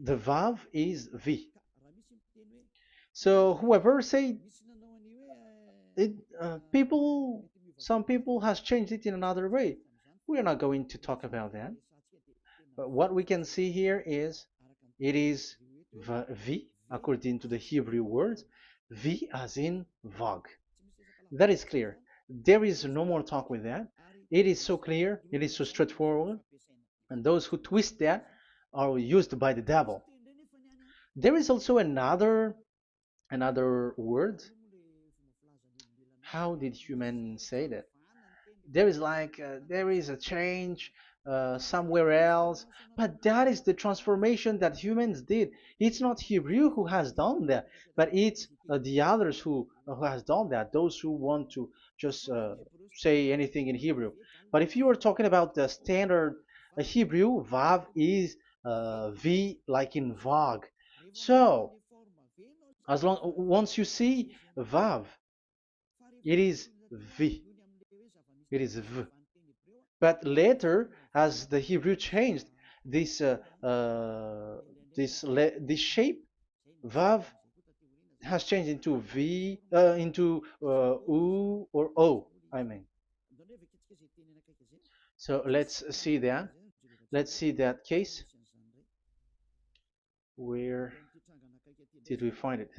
The Vav is V. So whoever say it, some people has changed it in another way. We are not going to talk about that. But what we can see here is it is V according to the Hebrew words, V as in Vag. That is clear. There is no more talk with that. It is so clear, it is so straightforward, and those who twist that are used by the devil. There is also another word. How did humans say that? There is there is a change somewhere else, but that is the transformation that humans did. It's not Hebrew who has done that, but it's the others who has done that, those who want to just say anything in Hebrew. But if you are talking about the standard Hebrew, Vav is V like in Vag. So as long once you see Vav, it is V, it is V. But later, as the Hebrew changed, this this shape Vav has changed into V, into U or O. I mean, so let's see that. Let's see that case. Where did we find it?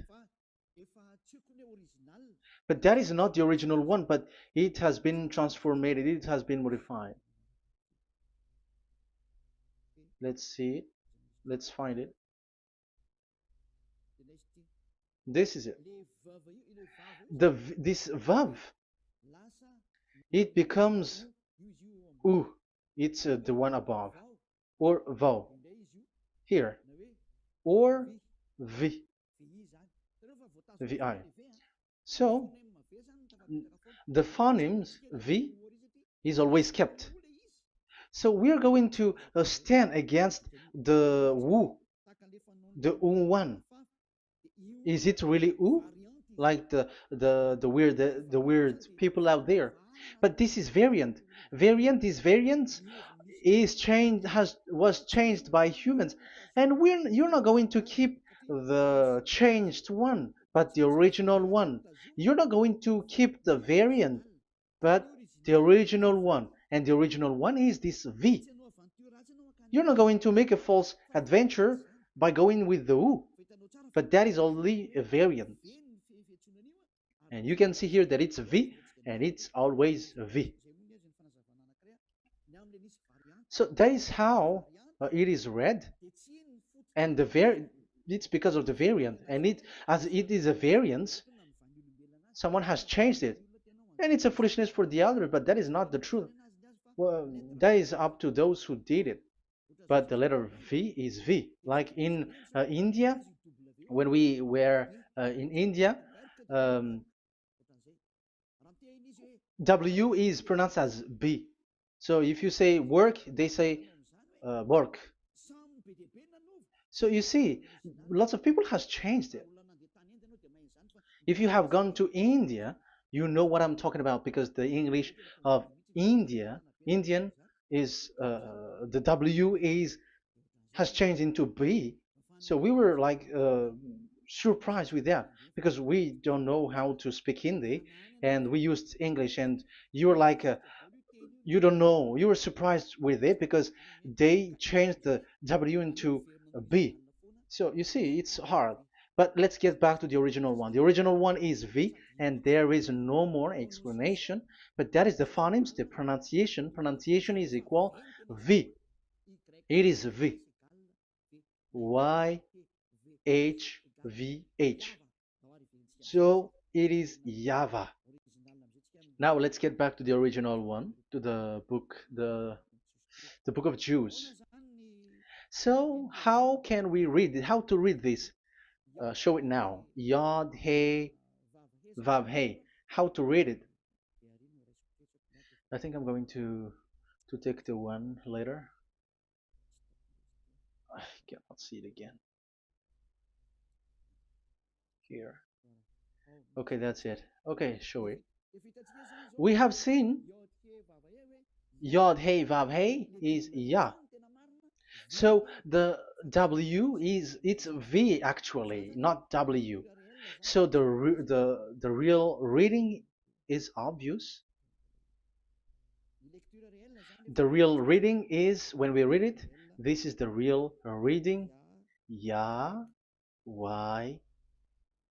But that is not the original one, but it has been transformed, it has been modified. Let's see it. Let's find it. This is it. This vav, it becomes u. It's the one above, or vau here, or v, vi. So the phonemes v is always kept. So we are going to stand against the wu, the one. Is it really u? Like the weird people out there. But this is variant. Variant is changed, was changed by humans, and you're not going to keep the changed one, but the original one. You're not going to keep the variant, but the original one, and the original one is this V. You're not going to make a false adventure by going with the U, but that is only a variant. And you can see here that it's V and it's always V. So that is how it is read, and it's because of the variant, and as it is a variance, someone has changed it, and it's a foolishness for the other, but that is not the truth. Well, that is up to those who did it. But the letter V is V. Like in India, when we were in India, um, W is pronounced as B. So if you say work, they say work. So you see, lots of people has changed it. If you have gone to India, you know what I'm talking about, because the English of Indian is the W is has changed into B. So we were like surprised with that, because we don't know how to speak Hindi and we used English, and you were like you don't know, you were surprised with it because they changed the W into a B. So you see, it's hard. But let's get back to the original one. The original one is V, and there is no more explanation. But that is the phonemes, the pronunciation. Pronunciation is equal V. It is V. Y H V H. So it is YAHVAH. Now let's get back to the original one, to the book, the book of Jews. So how can we read it? How to read this? Show it now. Yod He Vav He. How to read it? I think I'm going to take the one later. I cannot see it again. Here. Okay, that's it. Okay, show it. We have seen Yod He Vav He is Yah. So the W is it's V actually, not W. So the real reading is obvious. The real reading is when we read it, this is the real reading. Ya, Y,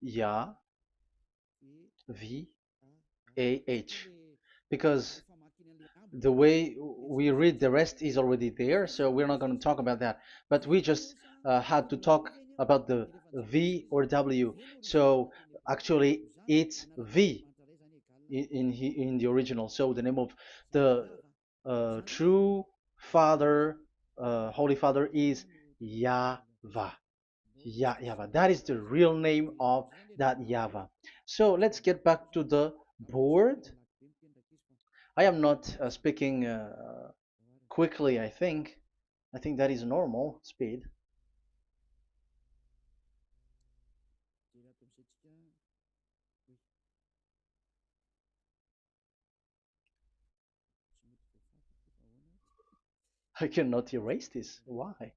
Ya, V, A, H. Because the way we read the rest is already there, so we're not going to talk about that. But we just had to talk about the V or W. So actually, it's V in the original. So the name of the true Father, Holy Father, is YAHVAH. YAHVAH. That is the real name of that YAHVAH. So let's get back to the board. I am not speaking quickly, I think. I think that is normal speed. I cannot erase this. Why?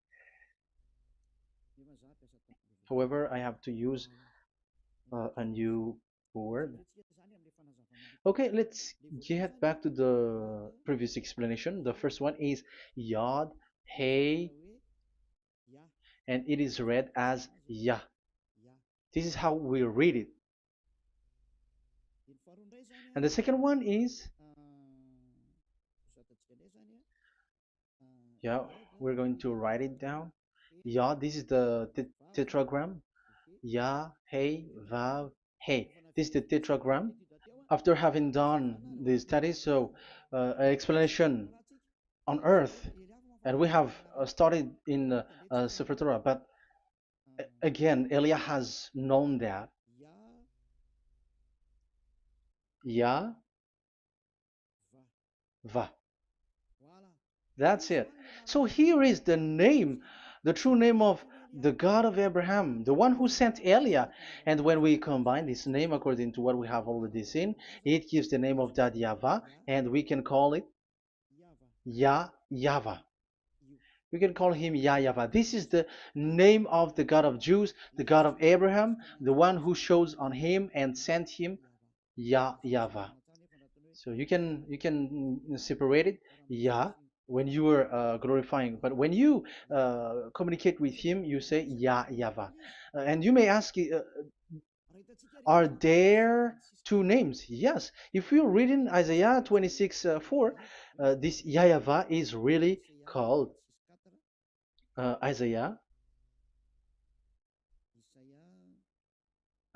However, I have to use a new board. Okay, let's get back to the previous explanation. The first one is Yod, Hey, and it is read as Yah. This is how we read it. And the second one is, yeah, we're going to write it down. Yah, this is the tetragram. Yah, Hey, Vav, Hey. This is the tetragram. After having done the studies, so an explanation on earth, and we have started in Sefer Torah, but again, Elia has known that Yah, Va. That's it. So here is the name, the true name of the God of Abraham, the one who sent Elia. And when we combine this name according to what we have already seen, it gives the name of that Yahweh, and we can call it Yahvah. We can call him YAHVAH. This is the name of the God of Jews, the God of Abraham, the one who shows on him and sent him, YAHVAH. So you can separate it, Yah, when you are glorifying, but when you communicate with him, you say YAHVAH. And you may ask, are there two names? Yes. If you read in Isaiah 26 4, this YAHVAH is really called Isaiah,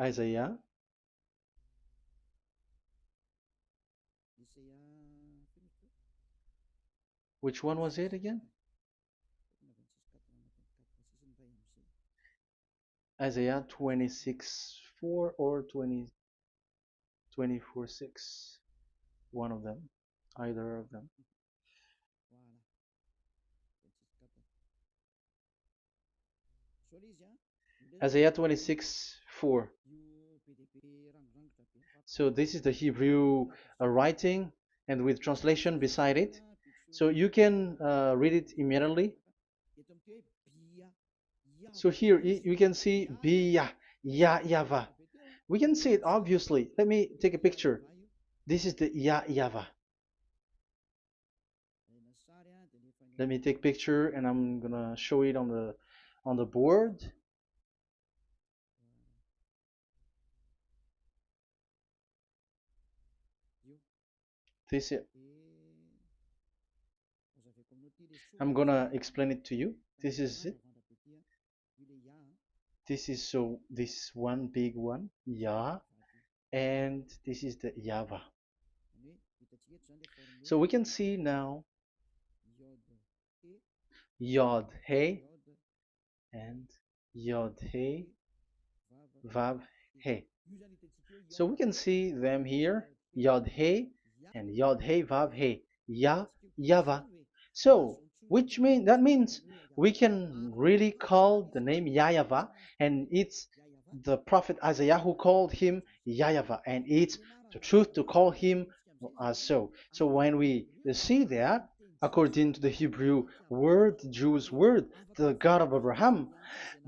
Isaiah. Which one was it again? Isaiah 26 4 or 24 6. One of them. Either of them. Isaiah 26 4. So this is the Hebrew writing and with translation beside it. So you can read it immediately. So here you can see Biyah, Yahvah. We can see it obviously. Let me take a picture. This is the Yahvah. Let me take picture and I'm gonna show it on the board. This is, I'm gonna explain it to you. This is it. This is so this one big one, Yah, and this is the Yahvah. So we can see now Yod He and Yod He Vav He. So we can see them here, Yod He and Yod He Vav He, Yah, Yahvah. So that means we can really call the name Yahvah, and it's the prophet Isaiah who called him Yahvah, and it's the truth to call him as so. So when we see that, according to the Hebrew word, the Jewish word, the God of Abraham.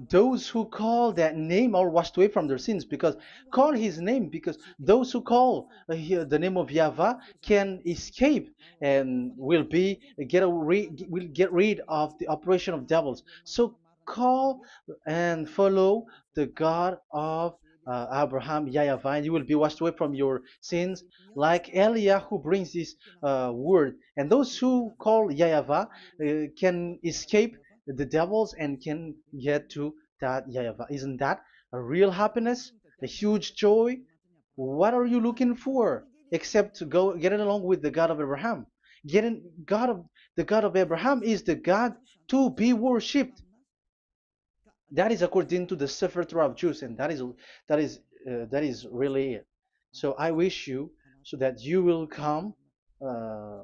Those who call that name are washed away from their sins, because call his name, because those who call the name of Yahweh can escape and will get rid of the operation of devils. So call and follow the God of Abraham, Yahweh, and you will be washed away from your sins, like Eliah who brings this word. And those who call Yahweh can escape the devils and can get to that Yahweh. Isn't that a real happiness, a huge joy? What are you looking for except to go getting along with the God of Abraham? Getting God of the God of Abraham is the God to be worshipped. That is according to the Sefer Torah of Jews, and that is really it. So I wish you so that you will uh,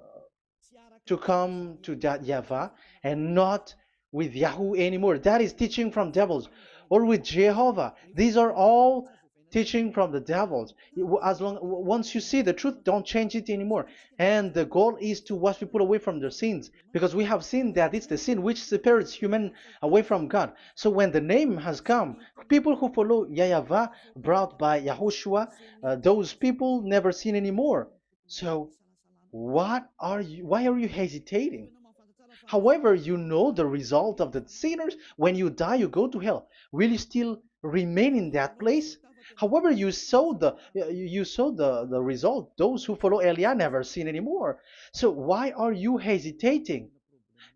come to that Yahweh and not with Yahoo anymore. That is teaching from devils, or with Jehovah. These are all teaching from the devils. As long once you see the truth, don't change it anymore. And the goal is to wash people away from their sins, because we have seen that it's the sin which separates human away from God. So when the name has come, people who follow Yahweh brought by Yahushua, those people never sin anymore. So why are you hesitating? However, you know the result of the sinners. When you die, you go to hell. Will you still remain in that place? However, you saw the result. Those who follow Eliah never sin anymore. So why are you hesitating?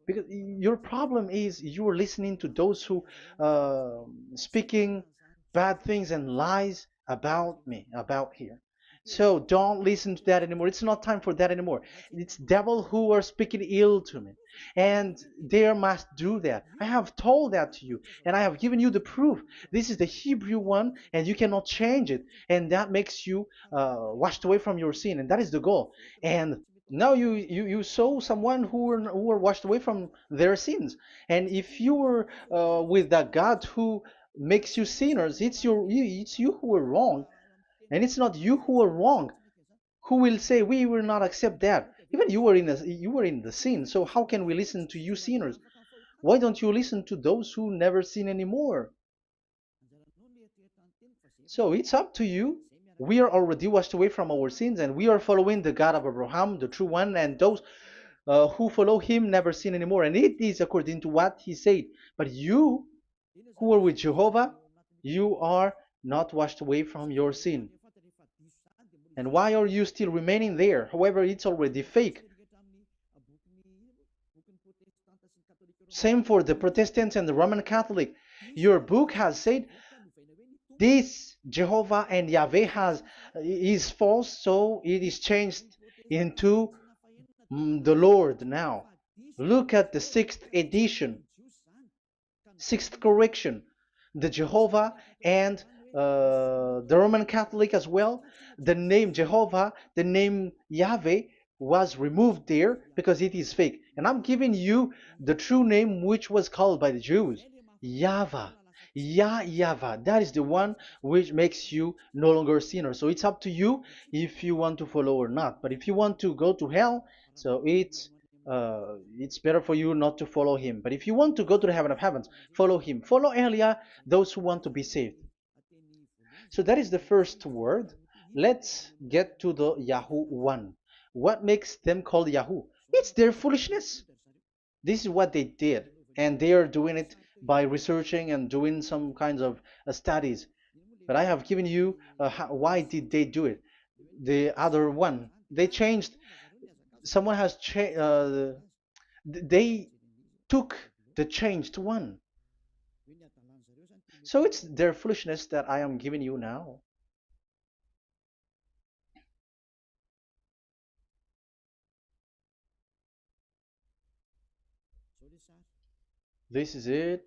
Because your problem is you're listening to those who speaking bad things and lies about me, about here. So don't listen to that anymore. It's not time for that anymore. It's devil who are speaking ill to me, and they must do that. I have told that to you, and I have given you the proof. This is the Hebrew one, and you cannot change it, and that makes you washed away from your sin, and that is the goal. And now you saw someone who were washed away from their sins. And if you were with that God who makes you sinners, it's you who are wrong, and it's not you who are wrong. Who will say we will not accept that? Even you were in the sin, so how can we listen to you sinners? Why don't you listen to those who never sin anymore? So it's up to you. We are already washed away from our sins, and we are following the God of Abraham, the true one, and those who follow him never sin anymore. And it is according to what he said. But you who are with Jehovah, you are not washed away from your sin. And why are you still remaining there? However, it's already fake. Same for the Protestants and the Roman Catholic. Your book has said this Jehovah and Yahweh is false, so it is changed into the Lord now. Look at the sixth edition, sixth correction. The Jehovah and the Roman Catholic as well. The name Jehovah, the name Yahweh was removed there because it is fake. And I'm giving you the true name which was called by the Jews, YAHVAH. Yahvah. That is the one which makes you no longer a sinner. So it's up to you if you want to follow or not. But if you want to go to hell, so it's better for you not to follow him. But if you want to go to the heaven of heavens, follow him. Follow Elia, those who want to be saved. So that is the first word. Let's get to the Yahoo one. What makes them called Yahoo? It's their foolishness. This is what they did, and they are doing it by researching and doing some kinds of studies. But I have given you why did they do it. The other one, they changed. Someone has changed. They took the changed one. So it's their foolishness that I am giving you now. This is it.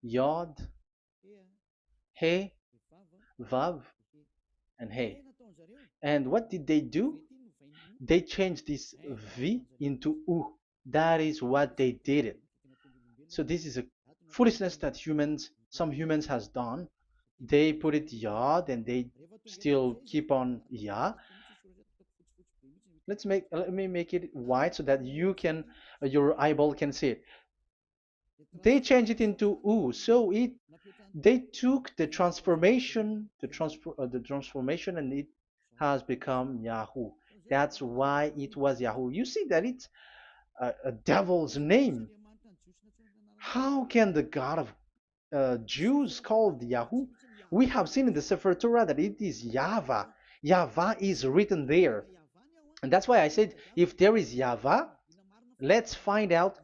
Yod, He, Vav, and He. And what did they do? They changed this V into U. That is what they did it. So this is a foolishness that some humans has done. They put it Yod and they still keep on Ya. let me make it white so that you can your eyeball can see it. They changed it into U, so it they took the transformation, the transformation, and it has become Yahoo. That's why it was Yahoo. You see that it's a devil's name. How can the God of Jews called Yahoo? We have seen in the Sefer Torah that it is YAHVAH. YAHVAH is written there. And that's why I said if there is YAHVAH, let's find out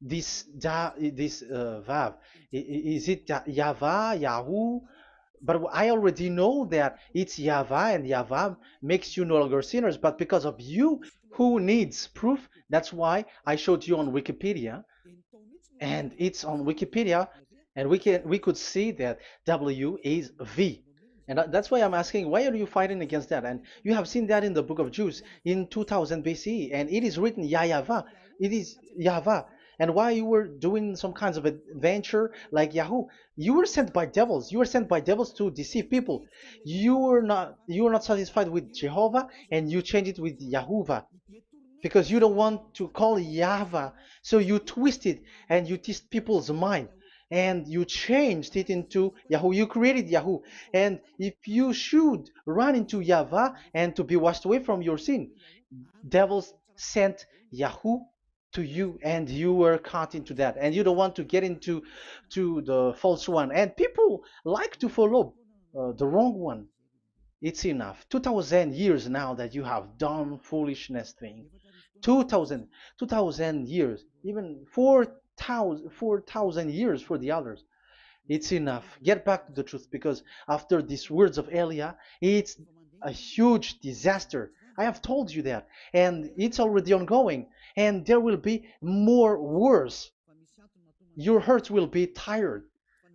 this Vav. Is it YAHVAH, Yahoo? But I already know that it's YAHVAH, and YAHVAH makes you no longer sinners. But because of you, who needs proof? That's why I showed you on Wikipedia, and it's on Wikipedia, and we could see that W is V. And that's why I'm asking, why are you fighting against that? And you have seen that in the book of Jude in 2000 BCE, and it is written Yahvah. It is Yahvah. And why you were doing some kinds of adventure like Yahoo? You were sent by devils. You were sent by devils to deceive people. You were not satisfied with Jehovah, and you changed it with Yahuwah because you don't want to call Yahvah. So you twist it and you twist people's mind and you changed it into Yahoo. You created Yahoo. And if you should run into Yahvah and to be washed away from your sin, devils sent Yahoo to you and you were caught into that and you don't want to get into the false one, and people like to follow the wrong one. It's enough. 2000 years now that you have done foolishness thing. 2000 years, even 4,000 years for the others. It's enough. Get back to the truth, because after these words of Elia, it's a huge disaster. I have told you that, and it's already ongoing, and there will be more worse. Your heart will be tired.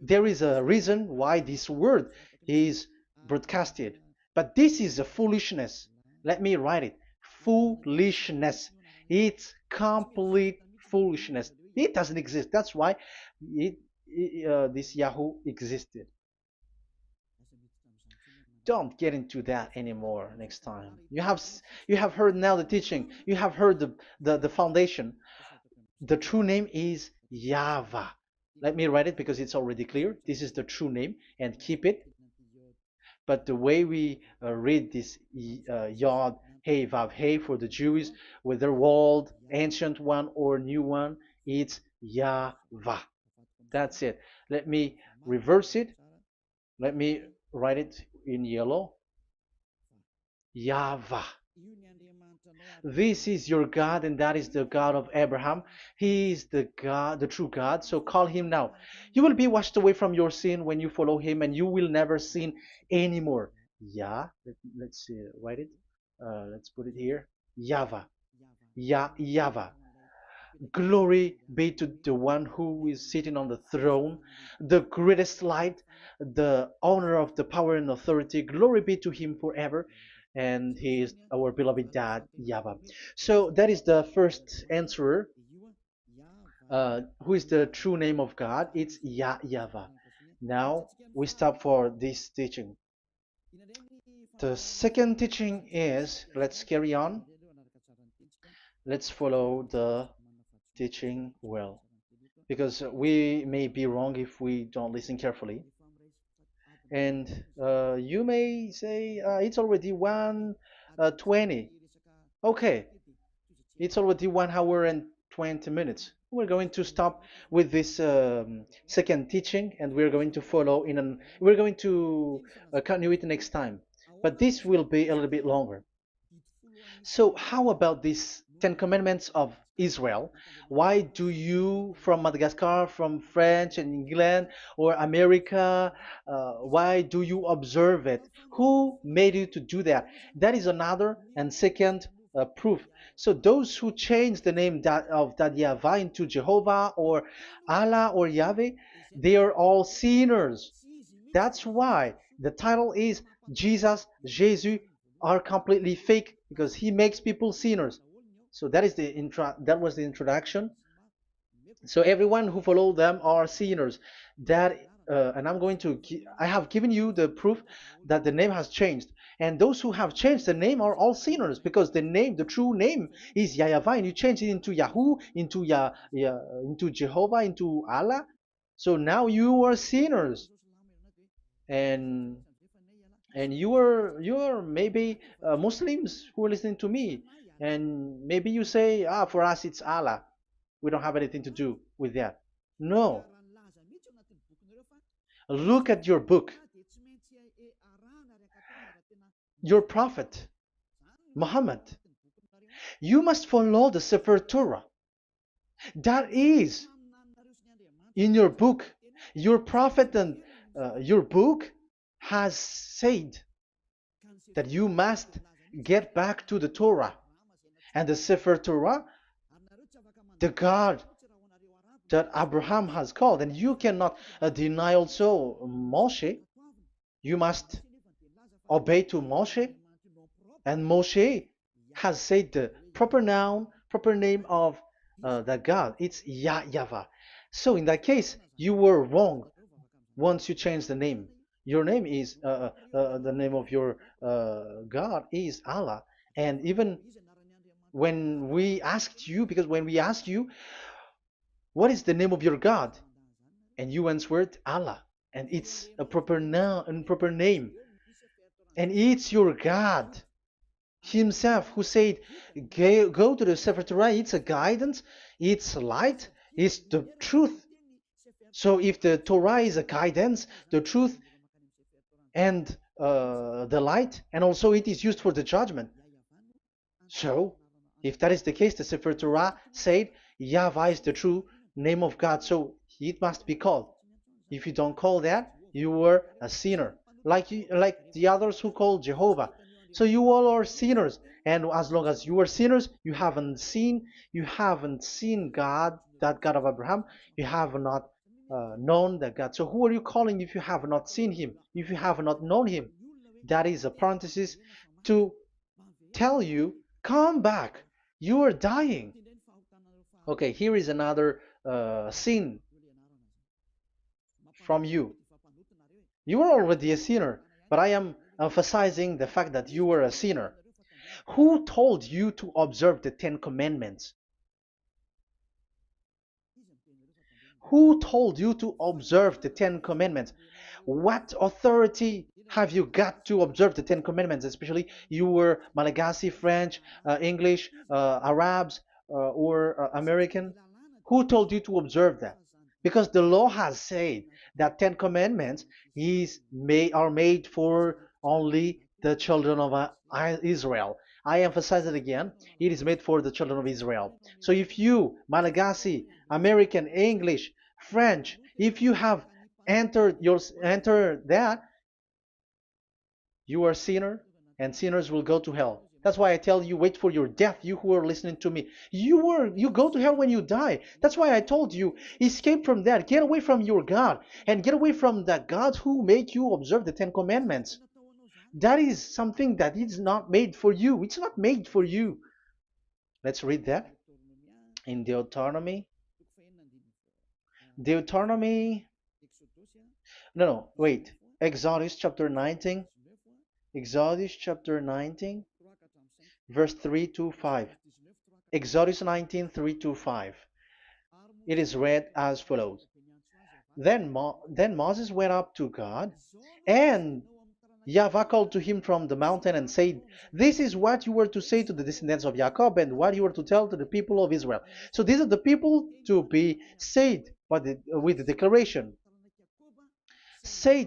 There is a reason why this word is broadcasted. But this is a foolishness. Let me write it. Foolishness. It's complete foolishness. It doesn't exist. That's why this Yahoo existed. Don't get into that anymore next time. You have heard now the teaching. You have heard the foundation. The true name is Yahvah. Let me write it because it's already clear. This is the true name, and keep it. But the way we read this Yod, Hey, Vav, Hey for the Jews, whether old, ancient one, or new one, it's Yahvah. That's it. Let me reverse it. Let me write it in yellow. Yahvah. This is your God, and that is the God of Abraham. He is the God, the true God. So call him now. You will be washed away from your sin when you follow him, and you will never sin anymore. Yeah, let's see, write it. Let's put it here. Yahvah. Yahvah. Glory be to the one who is sitting on the throne, the greatest light, the owner of the power and authority. Glory be to him forever. And he is our beloved dad, Yahweh. So that is the first answer. Who is the true name of God? It's Yahweh. Now we stop for this teaching. The second teaching is, let's carry on. Let's follow the teaching well, because we may be wrong if we don't listen carefully. And you may say it's already 1:20. Okay, it's already 1 hour and 20 minutes. We're going to stop with this second teaching, and we're going to follow in an. We're going to continue it next time, but this will be a little bit longer. So how about these 10 commandments of Israel? Why do you from Madagascar, from French and England or America, why do you observe it? Who made you to do that? That is another and second proof. So those who change the name of Yahweh into Jehovah or Allah or Yahweh, they are all sinners. That's why the title is Jesus, Jesus are completely fake, because he makes people sinners. So that is that was the introduction. So everyone who follow them are sinners. That and I have given you the proof that the name has changed. And those who have changed the name are all sinners, because the true name is YAHVAH, and you change it into Yahoo, into Jehovah, into Allah. So now you are sinners, and you are maybe Muslims who are listening to me, and maybe you say, for us it's Allah. We don't have anything to do with that. No, look at your book, your prophet Muhammad. You must follow the Sefer Torah. That is in your book. Your prophet and your book has said that you must get back to the Torah. And the Sefer Torah, the God that Abraham has called. And you cannot deny also Moshe. You must obey to Moshe. And Moshe has said the proper noun, proper name of the God. It's YAHVAH. So in that case, you were wrong once you change the name. Your name is, the name of your God is Allah. And even when we asked you, because when we asked you, what is the name of your God? And you answered Allah. And it's a proper noun and proper name. And it's your God himself who said, go to the Sefer Torah. It's a guidance, it's light, it's the truth. So if the Torah is a guidance, the truth, and the light, and also it is used for the judgment. So if that is the case, the Sefer Torah said YAHVAH is the true name of God, so it must be called. If you don't call that, you were a sinner, like the others who call Jehovah. So you all are sinners, and as long as you are sinners, you haven't seen God, that God of Abraham. You have not known that God. So who are you calling if you have not seen him, if you have not known him? That is a parenthesis to tell you, come back, you are dying. Okay, here is another sin from you. You are already a sinner, but I am emphasizing the fact that you were a sinner. Who told you to observe the 10 Commandments? Who told you to observe the 10 Commandments? What authority have you got to observe the 10 Commandments? Especially you were Malagasy, French, English, Arabs, or American. Who told you to observe that? Because the law has said that 10 Commandments are made for only the children of Israel. I emphasize it again. It is made for the children of Israel. So if you, Malagasy, American, English, French, if you have entered that, you are a sinner, and sinners will go to hell. That's why I tell you, wait for your death, you who are listening to me. You go to hell when you die. That's why I told you, escape from that. Get away from your God, and get away from that God who made you observe the 10 Commandments. That is something that is not made for you. It's not made for you. Let's read that in Deuteronomy. No, wait. Exodus chapter 19. Exodus chapter 19, verse 3 to 5. Exodus 19, 3 to 5. It is read as follows. Then Moses went up to God, and YAHVAH called to him from the mountain and said, this is what you were to say to the descendants of Jacob, and what you were to tell to the people of Israel. So these are the people to be saved with the declaration. Say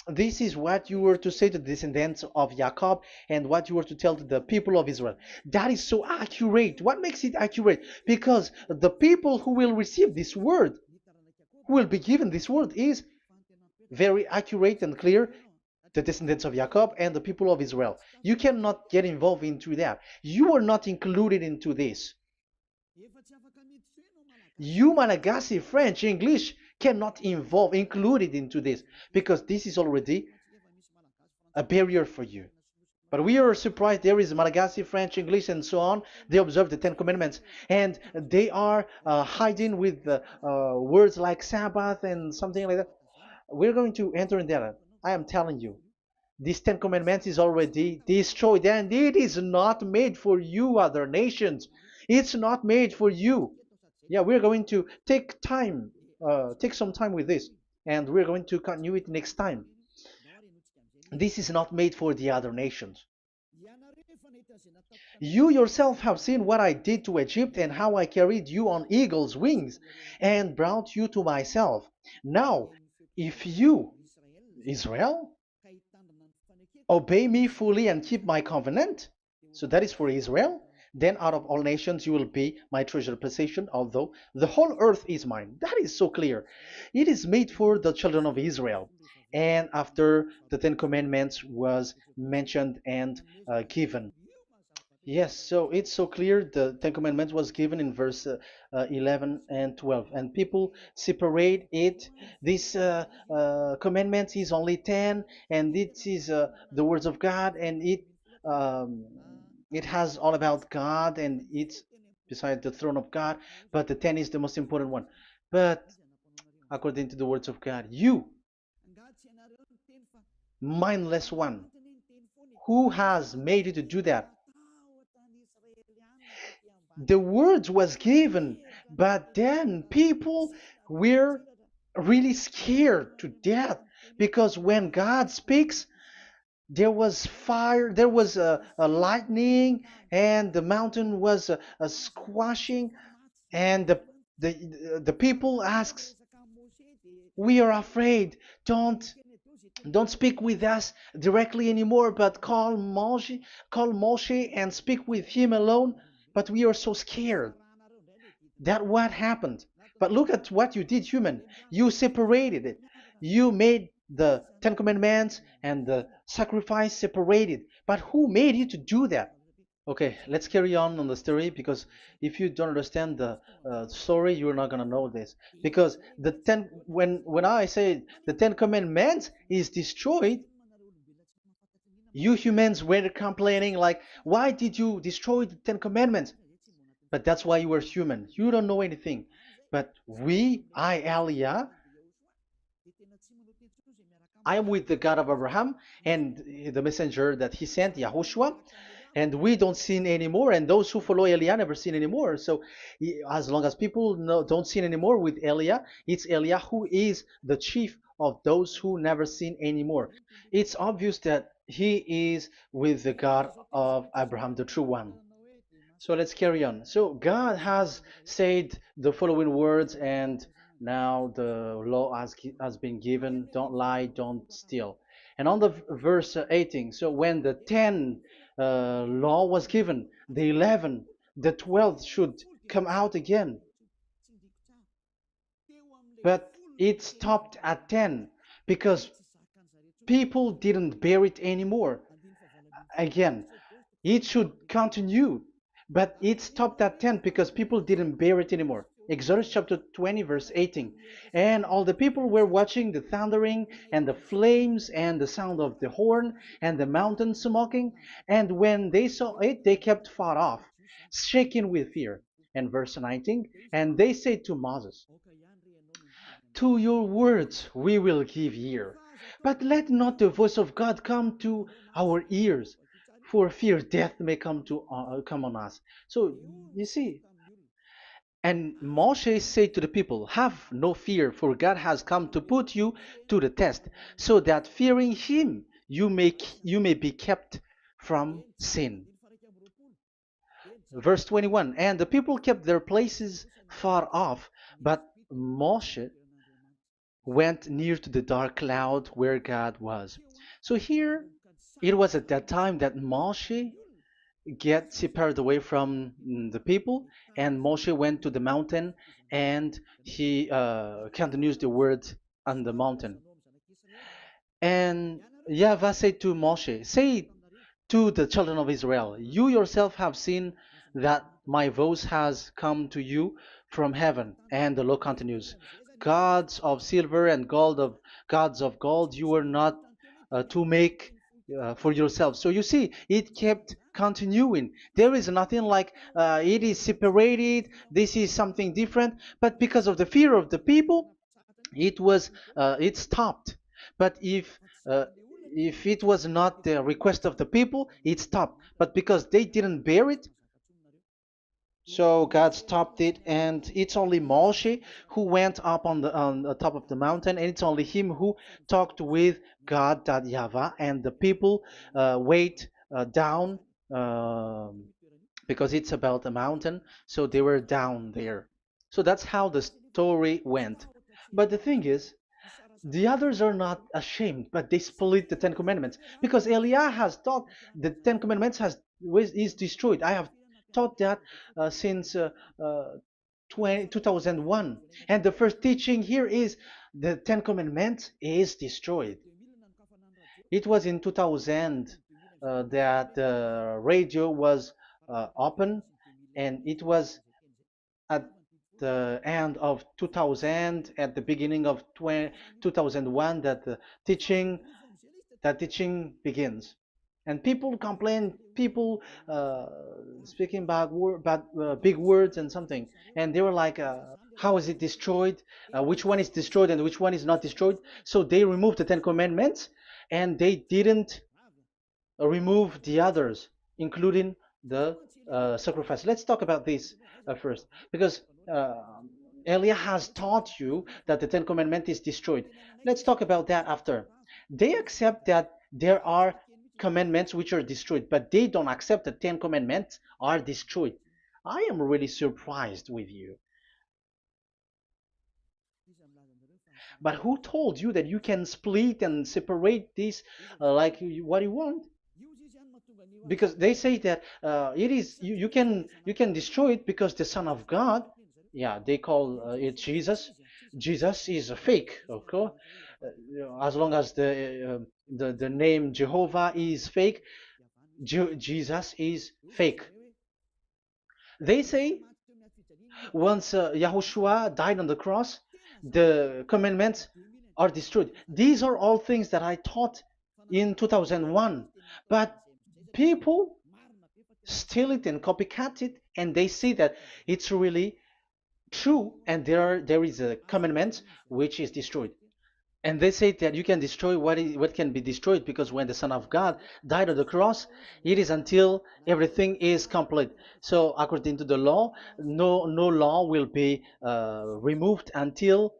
this is what you were to say to the descendants of Jacob, and what you were to tell to the people of Israel. That is so accurate. What makes it accurate? Because the people who will receive this word, who will be given this word, is very accurate and clear. The descendants of Jacob and the people of Israel. You cannot get involved into that. You are not included into this. You, Malagasy, French, English, cannot included into this, because this is already a barrier for you. But we are surprised there is Malagasy, French, English, and so on. They observe the 10 Commandments, and they are hiding with words like Sabbath and something like that. We're going to enter in that. I am telling you, This Ten Commandments is already destroyed, and it is not made for you, other nations. It's not made for you. Yeah, we're going to take some time with this, and we're going to continue it next time. This is not made for the other nations. You yourself have seen what I did to Egypt and how I carried you on eagle's wings and brought you to myself. Now, if you, Israel, obey me fully and keep my covenant, so that is for Israel, then out of all nations you will be my treasured possession, although the whole earth is mine. That is so clear. It is made for the children of Israel. And after the Ten Commandments was mentioned and given. Yes, so it's so clear. The Ten Commandments was given in verse 11 and 12, and people separate it. This commandment is only 10, and it is the words of God, and um, it has all about God, and it's beside the throne of God. But the 10 is the most important one. But according to the words of God, you, mindless one, who has made you to do that? The words was given, but then people were really scared to death because when God speaks, there was fire, there was a lightning, and the mountain was a squashing, and the people asks, "We are afraid. Don't don't speak with us directly anymore, but call Moshe and speak with him alone." But we are so scared. That what happened. But look at what you did, human. You separated it. You made the Ten Commandments and the sacrifice separated. But who made you to do that? Okay, let's carry on the story because if you don't understand the story, you're not gonna know this. Because when I say the Ten Commandments is destroyed, you humans were complaining like, why did you destroy the Ten Commandments? But that's why you are human. You don't know anything. But Elia, I am with the God of Abraham and the messenger that he sent, YAHOSHUAH, and we don't sin anymore. And those who follow Elia never sin anymore. So as long as people don't sin anymore with Elia, it's Elia who is the chief of those who never sin anymore. It's obvious that he is with the God of Abraham, the true one. So let's carry on. So God has said the following words, and now the law has been given: don't lie, don't steal. And on the verse 18, so when the 10 law was given, the 11, the 12th should come out again. But it stopped at 10 because people didn't bear it anymore. Again, it should continue, but it stopped at 10 because people didn't bear it anymore. Exodus chapter 20, verse 18. And all the people were watching the thundering and the flames and the sound of the horn and the mountain smoking. And when they saw it, they kept far off, shaking with fear. And verse 19, and they said to Moses, to your words we will give ear, but let not the voice of God come to our ears, for fear death may come on us. So you see, and Moshe said to the people, have no fear, for God has come to put you to the test, so that fearing him you may be kept from sin. Verse 21, and the people kept their places far off, but Moshe went near to the dark cloud where God was. So here, it was at that time that Moshe get separated away from the people, and Moshe went to the mountain, and he continues the word on the mountain. And Yahweh said to Moshe, say to the children of Israel, you yourself have seen that my voice has come to you from heaven. And the law continues, gods of silver and gods of gold you are not to make for yourself. So you see, it kept continuing. There is nothing like it is separated, this is something different, but because of the fear of the people, it stopped. But if uh, if it was not the request of the people, it stopped. But because they didn't bear it, so God stopped it, and it's only Moshe who went up on the top of the mountain, and it's only him who talked with God, that YAHVAH, and the people wait down, because it's about a mountain, so they were down there. So that's how the story went. But the thing is, the others are not ashamed, but they split the Ten Commandments because Eliah has taught the Ten Commandments is destroyed. I have taught that since uh, 2001, and the first teaching here is the Ten Commandments is destroyed. It was in 2000 that the radio was open, and it was at the end of 2000, at the beginning of 2001, that the teaching teaching begins. And people complain, people speaking bad big words and something, and they were like, how is it destroyed, which one is destroyed and which one is not destroyed. So they removed the Ten Commandments, and they didn't remove the others, including the sacrifice. Let's talk about this first, because Elia has taught you that the Ten Commandments is destroyed. Let's talk about that after. They accept that there are commandments which are destroyed, but they don't accept that 10 commandments are destroyed. I am really surprised with you. But who told you that you can split and separate this like what you want? Because they say that it is you can destroy it because the Son of God, yeah, they call it Jesus. Jesus is a fake, okay? As long as the name Jehovah is fake, Jesus is fake. They say once Yahushua died on the cross, the commandments are destroyed. These are all things that I taught in 2001, but people steal it and copycat it, and they see that it's really true, and there is a commandment which is destroyed. And they say that you can destroy what can be destroyed, because when the Son of God died on the cross, it is until everything is complete. So according to the law, no law will be removed until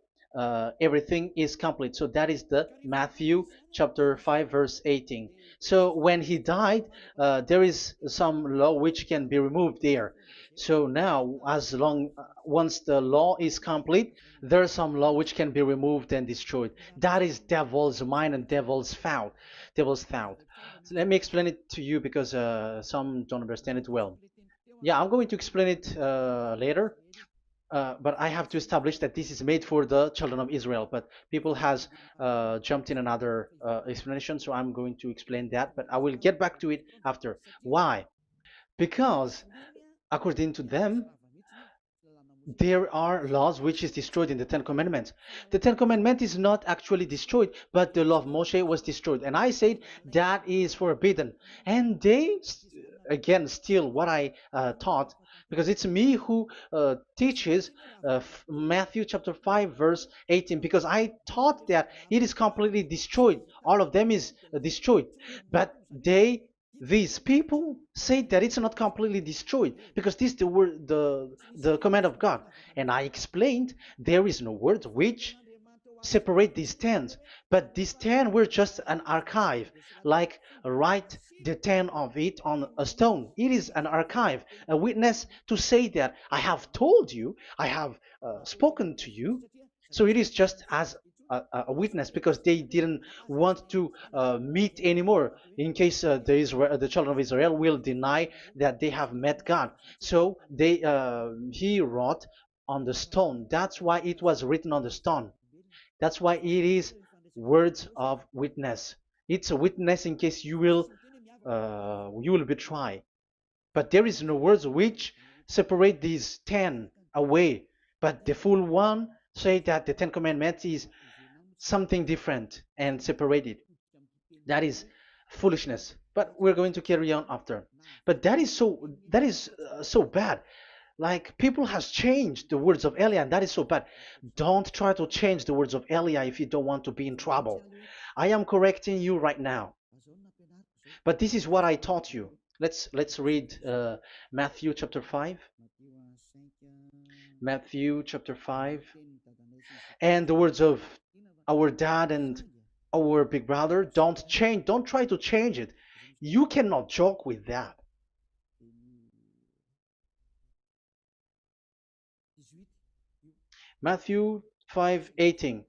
everything is complete. So that is the Matthew chapter 5 verse 18. So when he died, there is some law which can be removed there. So now, as long once the law is complete, there is some law which can be removed and destroyed. That is devil's mind and devil's thought. Devil's thought. So let me explain it to you, because some don't understand it well. Yeah, I'm going to explain it later. But I have to establish that this is made for the children of Israel. But people has jumped in another explanation, so I'm going to explain that. But I will get back to it after. Why? Because according to them, there are laws which is destroyed in the Ten Commandments. The Ten Commandment is not actually destroyed, but the law of Moshe was destroyed. And I said that is forbidden. And they, again, steal what I taught, because it's me who teaches Matthew chapter 5 verse 18, because I taught that it is completely destroyed. All of them is destroyed. But these people say that it's not completely destroyed, because this is the word, the command of God. And I explained there is no word which separate these tens, but these 10 were just an archive, like write the 10 of it on a stone. It is an archive, a witness to say that I have told you, I have spoken to you. So it is just as a witness, because they didn't want to meet anymore, in case the children of Israel will deny that they have met God. So he wrote on the stone. That's why it was written on the stone. That's why it is words of witness. It's a witness in case you will betray. But there is no words which separate these 10 away. But the full one say that the Ten Commandments is something different and separated. That is foolishness. But we're going to carry on after. But that is so bad. Like people has changed the words of Elia, and that is so bad. Don't try to change the words of Elia if you don't want to be in trouble. I am correcting you right now. But this is what I taught you. Let's read Matthew chapter 5. Matthew chapter 5. And the words of our dad and our big brother, don't try to change it. You cannot joke with that. Matthew 5:18.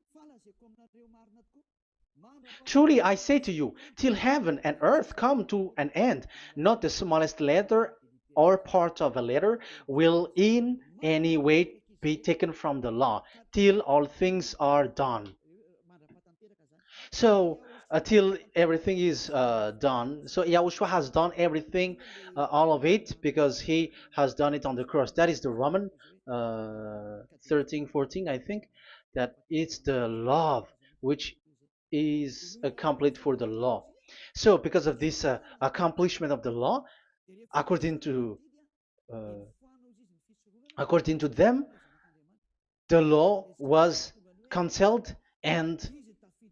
Truly I say to you, till heaven and earth come to an end, not the smallest letter or part of a letter will in any way be taken from the law, till all things are done. So until everything is done, so Yahushua has done everything, all of it, because he has done it on the cross. That is the Roman 13, 14, I think, that it's the love which is complete for the law. So because of this accomplishment of the law, according to uh, according to them, the law was cancelled and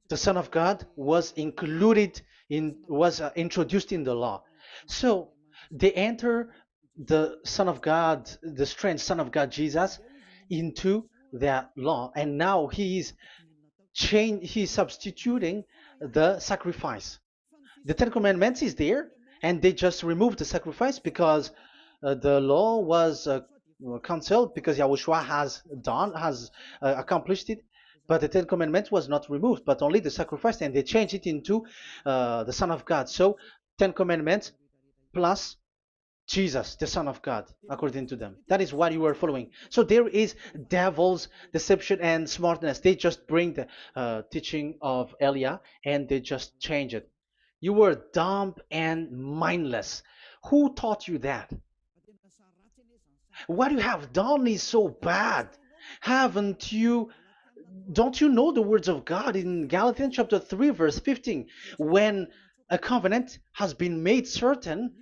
the Son of God was included was introduced in the law. So they enter the Son of God, the strange Son of God Jesus, into that law, and now he's substituting the sacrifice. The Ten Commandments is there, and they just removed the sacrifice because the law was cancelled because Yahushua has accomplished it. But the Ten Commandments was not removed, but only the sacrifice, and they changed it into the Son of God. So Ten Commandments plus Jesus, the Son of God, according to them. That is what you are following. So there is devil's deception and smartness. They just bring the teaching of Elia and they just change it. You were dumb and mindless. Who taught you that? What you have done is so bad. Haven't you? Don't you know the words of God in Galatians chapter 3, verse 15? When a covenant has been made certain,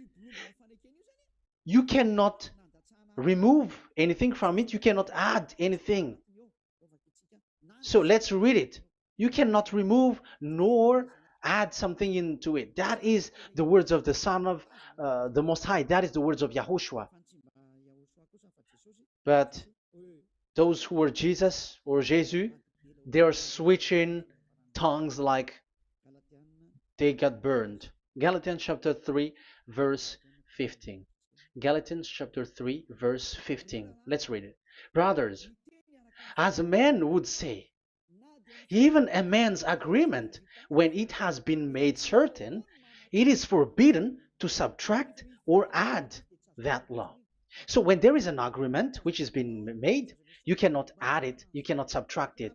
you cannot remove anything from it. You cannot add anything. So let's read it. You cannot remove nor add something into it. That is the words of the Son of the Most High. That is the words of Yahushua. But those who were Jesus or Jesus, they are switching tongues like they got burned. Galatians chapter 3, verse 15. Galatians chapter 3, verse 15. Let's read it. Brothers, as a man would say, even a man's agreement, when it has been made certain, it is forbidden to subtract or add that law. So when there is an agreement which has been made, you cannot add it, you cannot subtract it.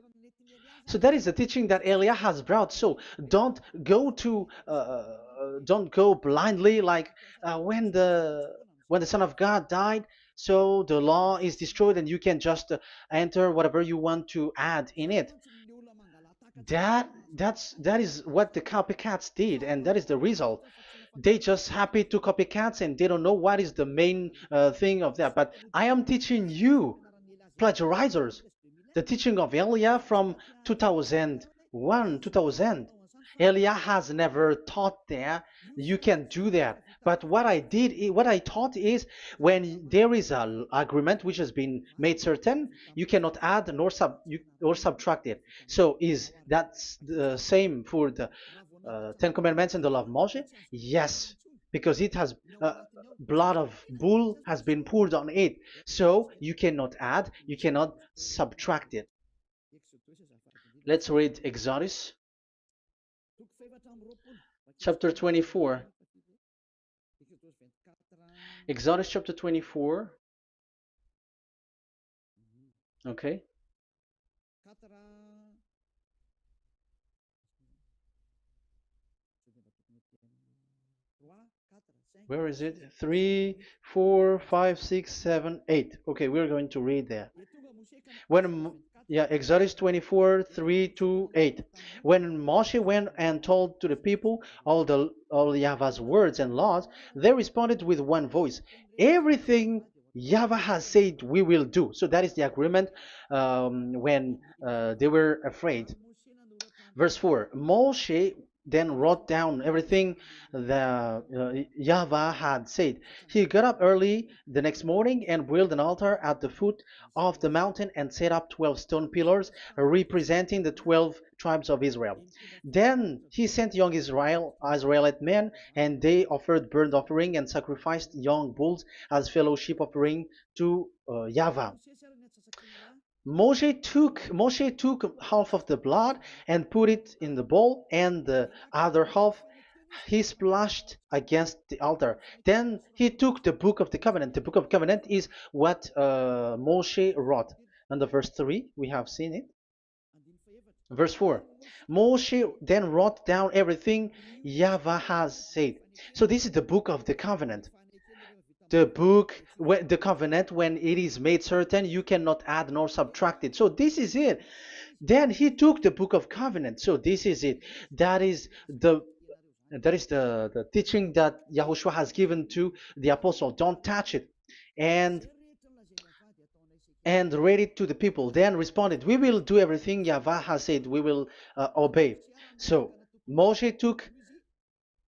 So that is the teaching that Elia has brought. So don't go blindly like when the Son of God died. So the law is destroyed, and you can just enter whatever you want to add in it. That is what the copycats did, and that is the result. They just happy to copycats, and they don't know what is the main thing of that. But I am teaching you plagiarizers the teaching of Elia from 2001, 2000. Elia has never taught that you can do that. But what I taught is when there is an agreement which has been made certain, you cannot add or subtract it. So is that the same for the Ten Commandments and the law of Moshe? Yes, because it has blood of bull has been poured on it. So you cannot add, you cannot subtract it. Let's read Exodus chapter 24. Exodus chapter 24. Okay. Where is it? 3, 4, 5, 6, 7, 8. Okay, we're going to read that. Exodus 24, 3 to 8. When Moshe went and told to the people all Yahvah's words and laws, they responded with one voice. Everything YAHVAH has said we will do. So that is the agreement when they were afraid. Verse 4, Moshe then wrote down everything the YAHVAH had said. He got up early the next morning and built an altar at the foot of the mountain and set up 12 stone pillars representing the 12 tribes of Israel. Then he sent young Israelite men, and they offered burnt offering and sacrificed young bulls as fellowship offering to YAHVAH. Moshe took half of the blood and put it in the bowl, and the other half he splashed against the altar. Then he took the book of the covenant. The book of covenant is what Moshe wrote. And the verse 3, we have seen it. Verse 4, Moshe then wrote down everything YAHVAH has said. So this is the book of the covenant. The covenant, when it is made certain, you cannot add nor subtract it. So this is it. Then he took the book of covenant. So this is it. That is the teaching that Yahushua has given to the apostle. Don't touch it. And read it to the people. Then responded, we will do everything YAHVAH has said. We will obey. So Moshe took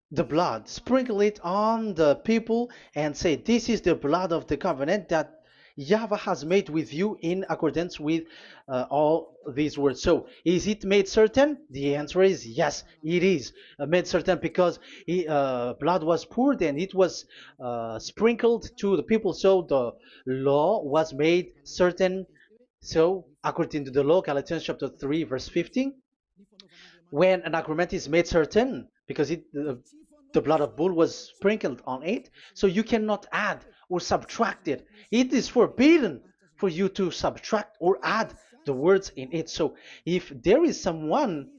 the blood, sprinkle it on the people, and say, this is the blood of the covenant that YAHVAH has made with you in accordance with all these words. So, is it made certain? The answer is yes, it is made certain, because blood was poured and it was sprinkled to the people. So the law was made certain. So, according to the law, Galatians chapter 3, verse 15, when an agreement is made certain, because the blood of bull was sprinkled on it, so you cannot add or subtract it. It is forbidden for you to subtract or add the words in it. So if there is something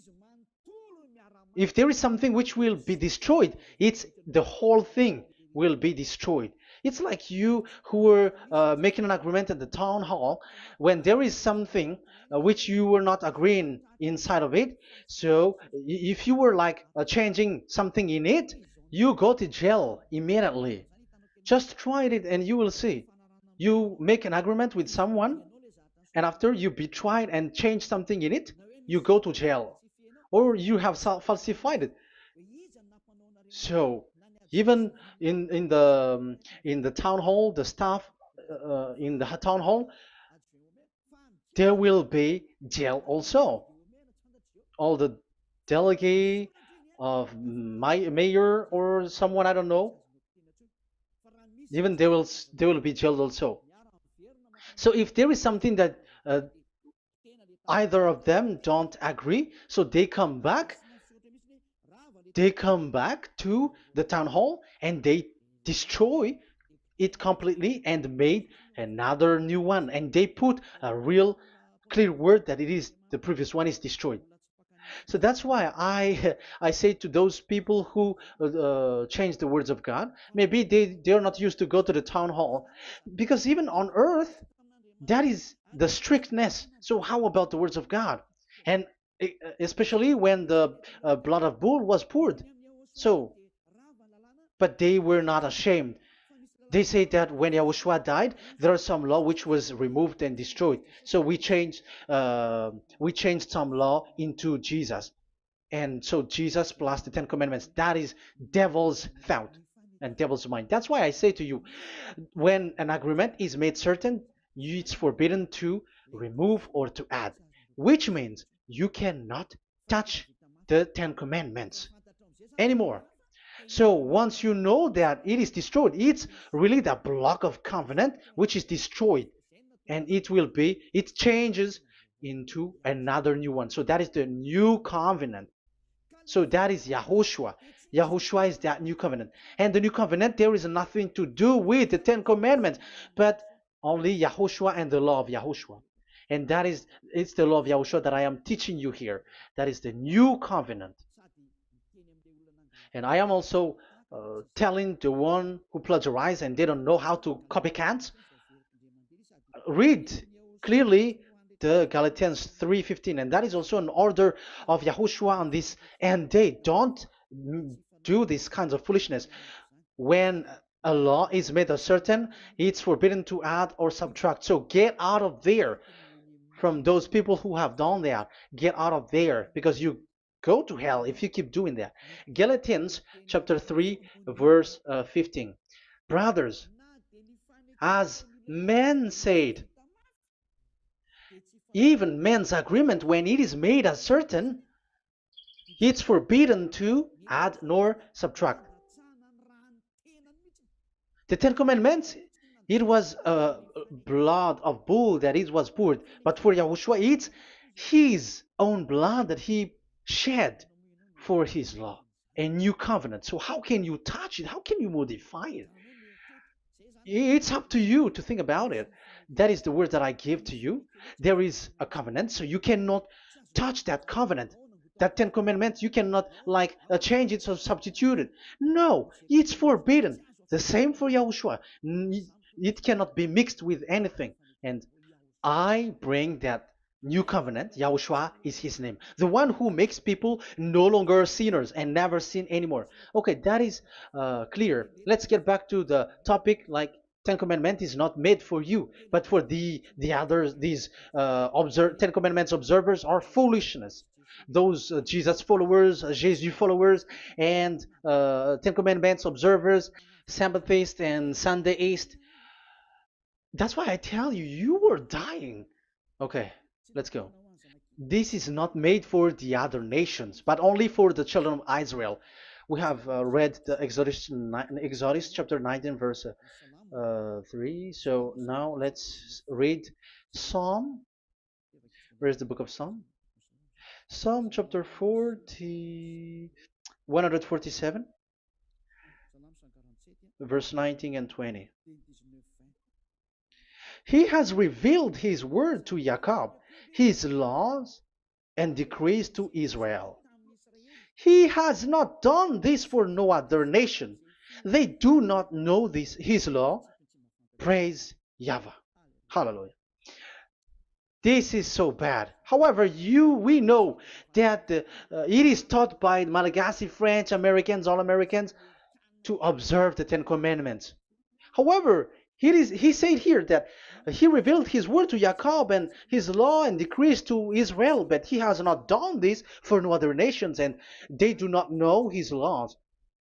which will be destroyed, it's the whole thing will be destroyed. It's like you who were making an agreement at the town hall, when there is something which you were not agreeing inside of it. So if you were like changing something in it, you go to jail immediately. Just try it and you will see. You make an agreement with someone, and after you betray it and change something in it, you go to jail, or you have falsified it. So even in the town hall, the staff in the town hall, there will be jail also. All the delegate of my mayor or someone, I don't know, even they will be jailed also. So if there is something that either of them don't agree, so they come back to the town hall and they destroy it completely and made another new one, and they put a real clear word that it is the previous one is destroyed. So that's why I say to those people who change the words of God, maybe they're not used to go to the town hall, because even on earth that is the strictness. So how about the words of God? And especially when the blood of bull was poured. So, but they were not ashamed. They say that when Yahushua died, there are some law which was removed and destroyed. So we changed some law into Jesus, and so Jesus plus the Ten Commandments. That is devil's thought and devil's mind. That's why I say to you, when an agreement is made certain, it's forbidden to remove or to add, which means you cannot touch the Ten Commandments anymore. So once you know that it is destroyed, it's really the block of covenant which is destroyed, and it changes into another new one. So that is the new covenant. So that is Yahushua. Yahushua is that new covenant. And the new covenant, there is nothing to do with the Ten Commandments, but only Yahushua and the law of Yahushua. And it's the law of Yahushua that I am teaching you here. That is the new covenant. And I am also telling the one who plagiarize and they don't know how to copycat, read clearly the Galatians 3:15, and that is also an order of Yahushua on this. And they don't do these kinds of foolishness. When A law is made certain, it's forbidden to add or subtract. So get out of there from those people who have done that. Get out of there because you go to hell if you keep doing that. Galatians chapter 3, verse 15. Brothers, as men said, even men's agreement, when it is made as certain, it's forbidden to add nor subtract. The Ten Commandments, it was blood of bull that it was poured. But for Yahushua, it's his own blood that he shed for his law, a new covenant. So how can you touch it? How can you modify it? It's up to you to think about it. That is the word that I give to you. There is a covenant, so you cannot touch that covenant. That Ten Commandments, you cannot like change it or substitute it. No, it's forbidden. The same for Yahushua. It cannot be mixed with anything. And I bring that new covenant. Yahushua is his name. The one who makes people no longer sinners and never sin anymore. Okay, that is clear. Let's get back to the topic. Like Ten Commandments is not made for you, but for the others. These Ten Commandments observers are foolishness. Those Jesus followers, Jesus followers, and Ten Commandments observers, Sabbathists and Sundayist. That's why I tell you, you were dying. Okay, let's go. This is not made for the other nations, but only for the children of Israel. We have read the Exodus chapter 19, verse 3. So now let's read Psalm. Where's the book of Psalm? Psalm chapter 40, 147, verse 19 and 20. He has revealed his word to Jacob, his laws and decrees to Israel. He has not done this for no other nation. They do not know this his law. Praise YAHVAH. Hallelujah. This is so bad. However, we know that it is taught by Malagasy, French, Americans, all Americans to observe the Ten Commandments. However, he said here that he revealed his word to Jacob and his law and decrees to Israel, but he has not done this for no other nations, and they do not know his laws.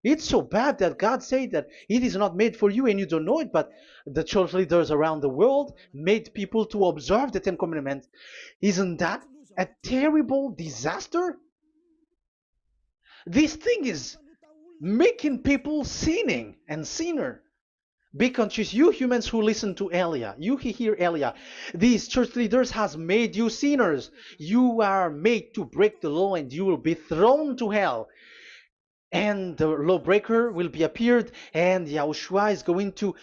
It's so bad that God said that it is not made for you and you don't know it, but the church leaders around the world made people to observe the Ten Commandments. Isn't that a terrible disaster? This thing is making people sinning and sinner. Be conscious, you humans who listen to Elia, you hear Elia. These church leaders has made you sinners. You are made to break the law and you will be thrown to hell. And the lawbreaker will be appeared and Yahushua is going to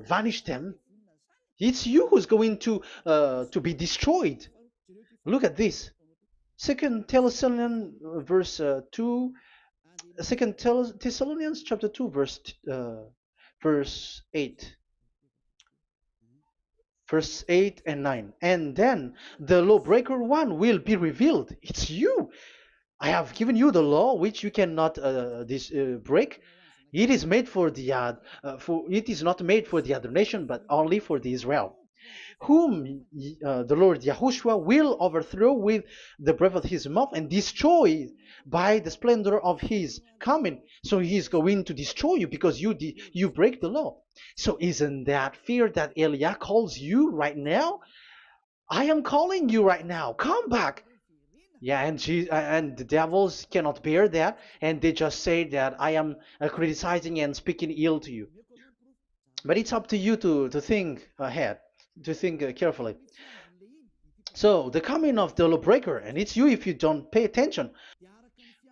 vanish them. It's you who's going to be destroyed. Look at this. Second Thessalonians verse 2. Second Thessalonians chapter 2 verse 8. Verse 8 and 9. And then the lawbreaker one will be revealed. It's you. I have given you the law which you cannot break. It is made for it is not made for the other nation, but only for the Israel, whom the Lord Yahushua will overthrow with the breath of his mouth and destroy by the splendor of his coming. So he is going to destroy you because you break the law. So isn't that fear that Elia calls you right now? I am calling you right now. Come back. Yeah, and the devils cannot bear that, and they just say that I am criticizing and speaking ill to you. But it's up to you to think ahead, to think carefully. So the coming of the lawbreaker, and it's you if you don't pay attention,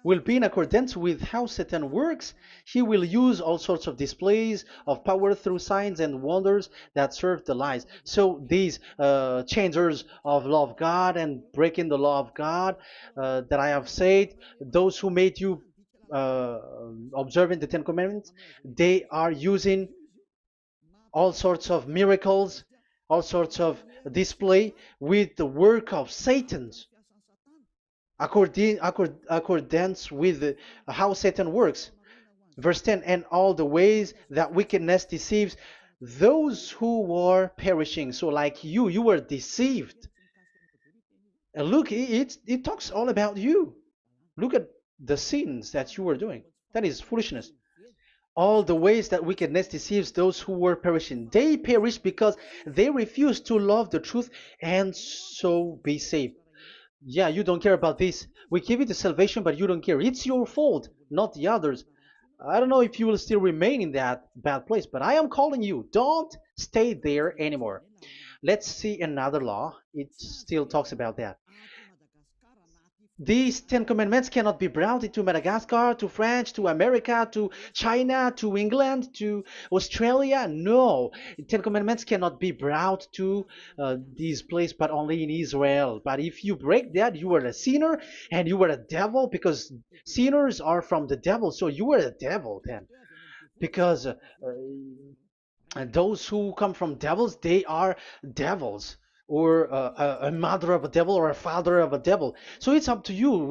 will be in accordance with how Satan works. He will use all sorts of displays of power through signs and wonders that serve the lies. So these changers of law of God and breaking the law of God that I have said, those who made you observing the Ten Commandments, they are using all sorts of miracles, all sorts of display with the work of Satan's accordance with how Satan works. Verse 10, and all the ways that wickedness deceives those who were perishing. So like you were deceived. And look, it talks all about you. Look at the sins that you were doing. That is foolishness. All the ways that wickedness deceives those who were perishing. They perish because they refuse to love the truth and so be saved. Yeah, you don't care about this. We give you the salvation, but you don't care. It's your fault, not the others. I don't know if you will still remain in that bad place, but I am calling you. Don't stay there anymore. Let's see another law. It still talks about that. These Ten Commandments cannot be brought into Madagascar, to France, to America, to China, to England, to Australia. No, Ten Commandments cannot be brought to this place, but only in Israel. But if you break that, you are a sinner and you are a devil, because sinners are from the devil. So you are a devil then, because and those who come from devils, they are devils, or a mother of a devil, or a father of a devil. So it's up to you.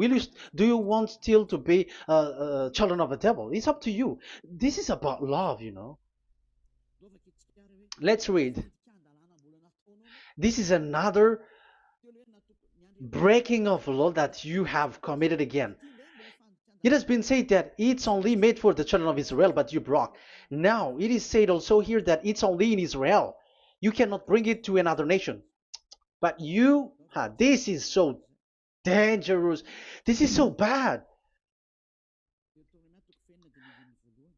Do you want still to be children of a devil? It's up to you. This is about love. Let's read. This is another breaking of law that you have committed again. It has been said that it's only made for the children of Israel, but you broke. Now, it is said also here that it's only in Israel. You cannot bring it to another nation. But this is so dangerous. This is so bad.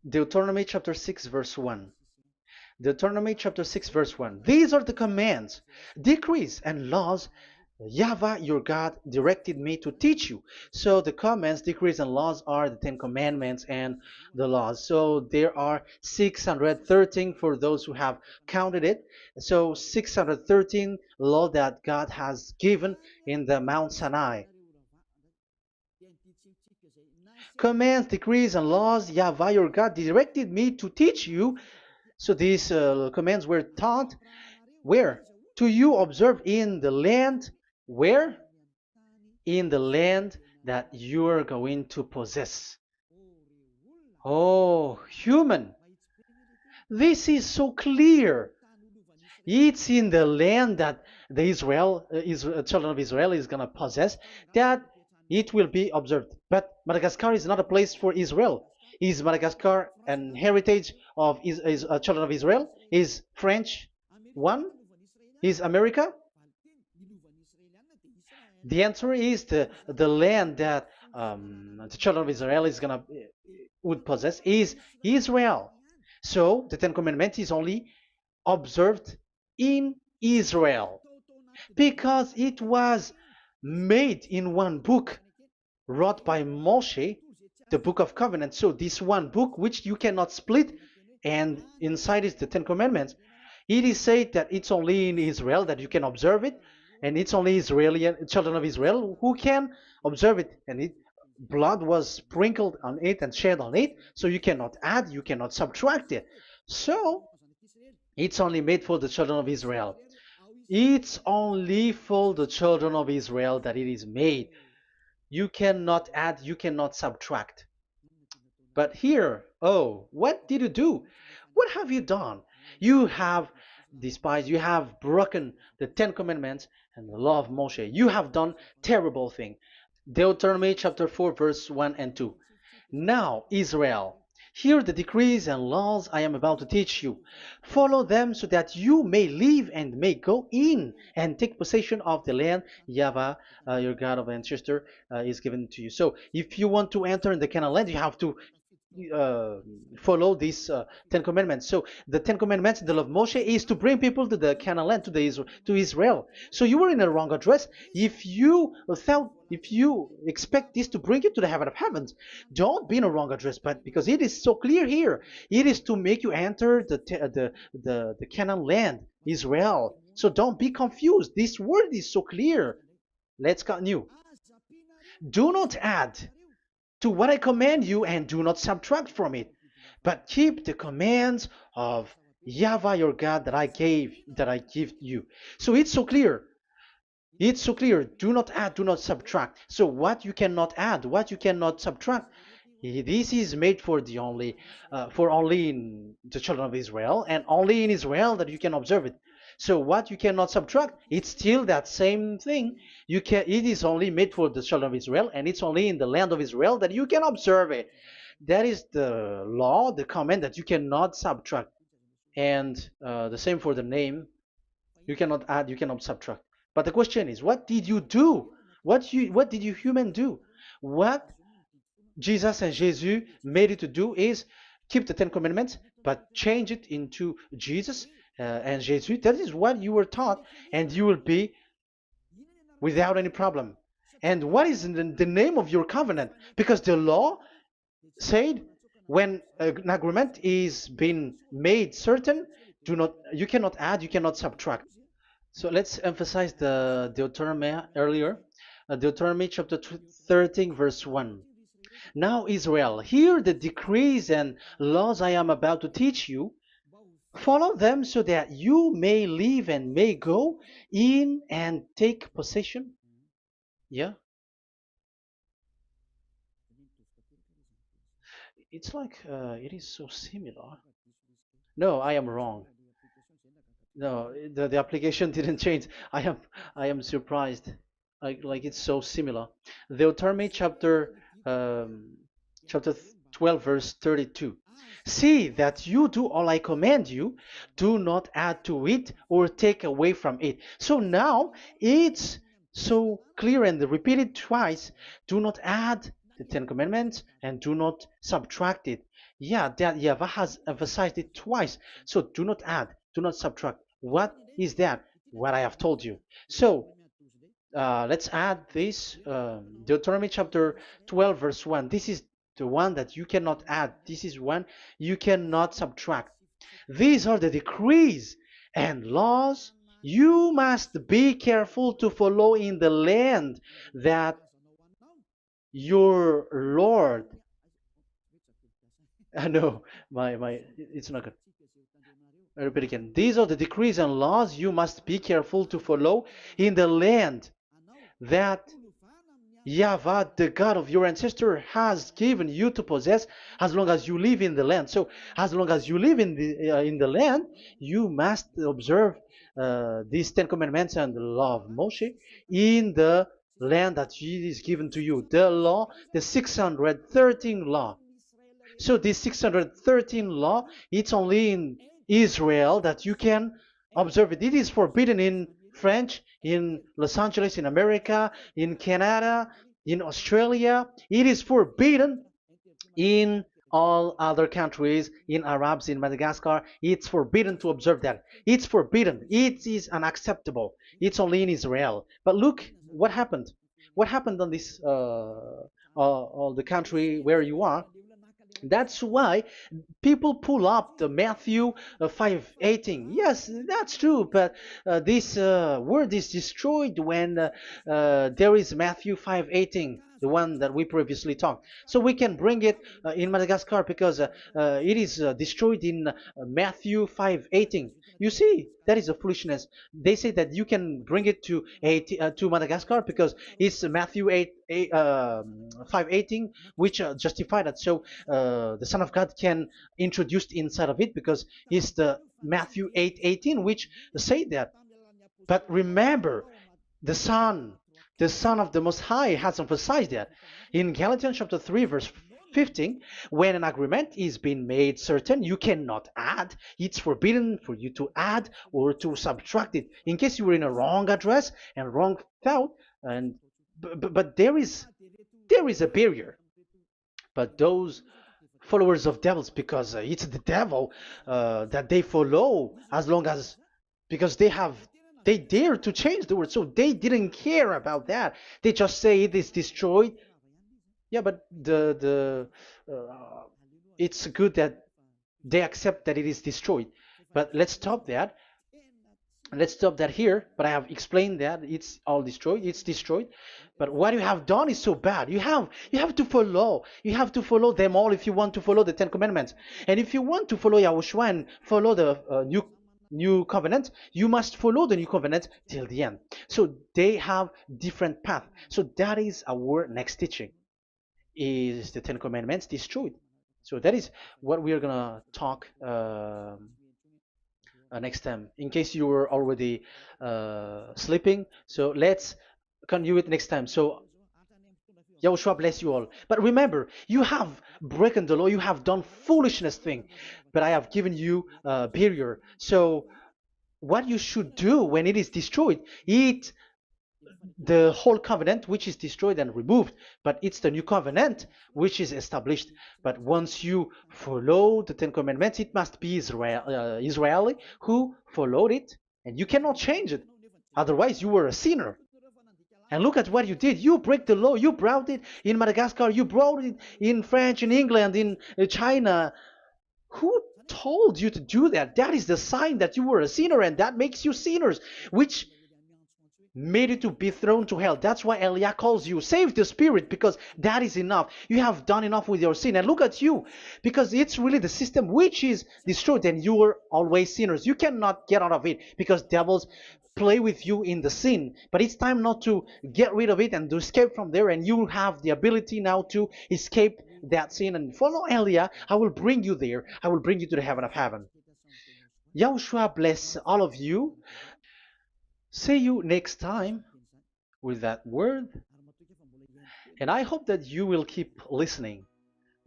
Deuteronomy chapter 6, verse 1. Deuteronomy chapter 6, verse 1. These are the commands, decrees, and laws YAHVAH your God directed me to teach you. So the commands, decrees, and laws are the Ten Commandments and the laws. So there are 613 for those who have counted it. So 613 law that God has given in the Mount Sinai. Commands, decrees, and laws YAHVAH your God directed me to teach you. So these commands were taught where? To you observe in the land. Where? In the land that you are going to possess. Oh, human. This is so clear. It's in the land that the children of Israel is going to possess, that it will be observed. But Madagascar is not a place for Israel. Is Madagascar an heritage of children of Israel? Is French one? Is America? The answer is the land that the children of Israel would possess is Israel. So the Ten Commandments is only observed in Israel, because it was made in one book wrote by Moshe, the Book of Covenant. So this one book, which you cannot split, and inside is the Ten Commandments. It is said that it's only in Israel that you can observe it, and it's only children of Israel who can observe it. And blood was sprinkled on it and shed on it, so you cannot add, you cannot subtract it. So it's only made for the children of Israel. It's only for the children of Israel that it is made. You cannot add, you cannot subtract. But here, oh, what did you do? What have you done? You have despised, you have broken the Ten Commandments and the law of Moshe. You have done terrible thing. Deuteronomy chapter 4, verse 1 and 2. Now, Israel, hear the decrees and laws I am about to teach you. Follow them so that you may live and may go in and take possession of the land YAHVAH, your God of ancestor, is given to you. So if you want to enter in the Canaan land, you have to follow these Ten Commandments. So the Ten Commandments, the law of Moshe, is to bring people to the Canaan land, to Israel. So you were in the wrong address. If you expect this to bring you to the heaven of heavens, don't be in a wrong address. But because it is so clear here, it is to make you enter the Canaan land, Israel. So don't be confused. This word is so clear. Let's continue. Do not add to what I command you, and do not subtract from it, but keep the commands of YAHVAH your God that I give you. So it's so clear. It's so clear. Do not add, do not subtract. So what you cannot add, what you cannot subtract, This is made for the only for only in the children of Israel, and only in Israel that you can observe it. So what you cannot subtract, it's still that same thing. You can. It is only made for the children of Israel, and it's only in the land of Israel that you can observe it. That is the law, the command that you cannot subtract. And the same for the name. You cannot add, you cannot subtract. But the question is, what did you do? What did you human do? What Jesus and Jesus made you to do is keep the Ten Commandments, but change it into Jesus and Jesus. That is what you were taught, and you will be without any problem. And what is the name of your covenant? Because the law said when an agreement is being made certain, do not you cannot add, you cannot subtract. So let's emphasize the Deuteronomy earlier. Deuteronomy chapter 13, verse 1. Now, Israel, hear the decrees and laws I am about to teach you. Follow them so that you may live and may go in and take possession. Yeah, it's like it is so similar. No, I am wrong. No, the application didn't change. I am surprised. Like it's so similar. Deuteronomy um, chapter 12 verse 32. See that you do all I command you, do not add to it or take away from it. So now it's so clear and repeated twice. Do not add the Ten Commandments and do not subtract it. Yeah, that Yahweh has emphasized it twice. So do not add, do not subtract. What is that? What I have told you. So let's add this Deuteronomy chapter 12, verse 1. This is the one that you cannot add. This is one you cannot subtract. These are the decrees and laws you must be careful to follow in the land that your Lord. No, it's not good. I repeat again. These are the decrees and laws you must be careful to follow in the land that YAHVAH, the God of your ancestor, has given you to possess as long as you live in the land. So, as long as you live in the land, you must observe these Ten Commandments and the law of Moshe in the land that is given to you. The law, the 613 law. So this 613 law, it's only in Israel that you can observe it. It is forbidden in French, in Los Angeles, in America, in Canada, in Australia. It is forbidden in all other countries, in Arabs, in Madagascar. It's forbidden to observe that. It's forbidden. It is unacceptable. It's only in Israel. But look what happened. What happened on this the country where you are? That's why people pull up the Matthew 5:18. Yes, that's true, but this word is destroyed when there is Matthew 5:18, the one that we previously talked. So we can bring it in Madagascar because it is destroyed in Matthew 5:18. You see, that is a foolishness. They say that you can bring it to Madagascar because it's Matthew 5:18, which justify that. So the Son of God can introduce inside of it because it's the Matthew 8:18 which say that. But remember, the Son, the Son of the Most High has emphasized that in Galatians chapter 3 verse 15, when an agreement is being made certain, you cannot add. It's forbidden for you to add or to subtract it. In case you were in a wrong address and wrong thought, and but there is a barrier. But those followers of devils, because it's the devil that they follow, as long as because they dare to change the word, so they didn't care about that. They just say it is destroyed. Yeah, but the it's good that they accept that it is destroyed. But let's stop that here. But I have explained that it's all destroyed. It's destroyed. But what you have done is so bad. You have to follow. You have to follow them all if you want to follow the Ten Commandments. And if you want to follow Yahushua and follow the new covenant, you must follow the new covenant till the end. So they have different path. So that is our next teaching. is the Ten Commandments destroyed. So that is what we are gonna talk next time. In case you were already sleeping, so let's continue it next time. So Yahushua bless you all. But remember, you have broken the law, you have done foolishness thing, but I have given you a barrier. So what you should do when it is destroyed, it the whole covenant which is destroyed and removed, but it's the new covenant which is established. But once you follow the Ten Commandments, it must be Israeli who followed it, and you cannot change it. Otherwise, you were a sinner. And look at what you did. You break the law. You brought it in Madagascar. You brought it in France, in England, in China. Who told you to do that? That is the sign that you were a sinner, and that makes you sinners, which made you to be thrown to hell. That's why Elia calls you. Save the spirit, because that is enough. You have done enough with your sin. And look at you, because it's really the system which is destroyed, and you were always sinners. You cannot get out of it because devils play with you in the sin. But it's time not to get rid of it and to escape from there, and you have the ability now to escape that sin and follow Elia. I will bring you there. I will bring you to the heaven of heaven. Yahushua bless all of you. See you next time with that word. And I hope that you will keep listening.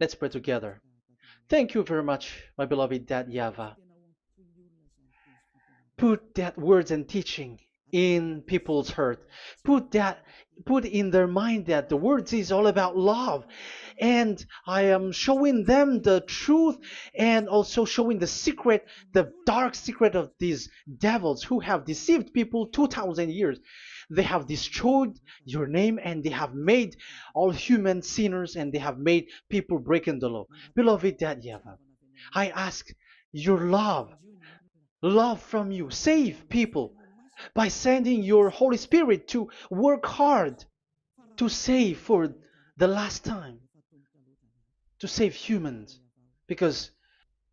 Let's pray together. Thank you very much, my beloved Dad YAHVAH. Put that words and teaching in people's heart. Put in their mind that the words is all about love. And I am showing them the truth, and also showing the secret, the dark secret of these devils who have deceived people 2,000 years. They have destroyed your name, and they have made all human sinners, and they have made people breaking the law. Beloved Dad YAHVAH, I ask your love from you. Save people by sending your Holy Spirit to work hard to save for the last time, to save humans, because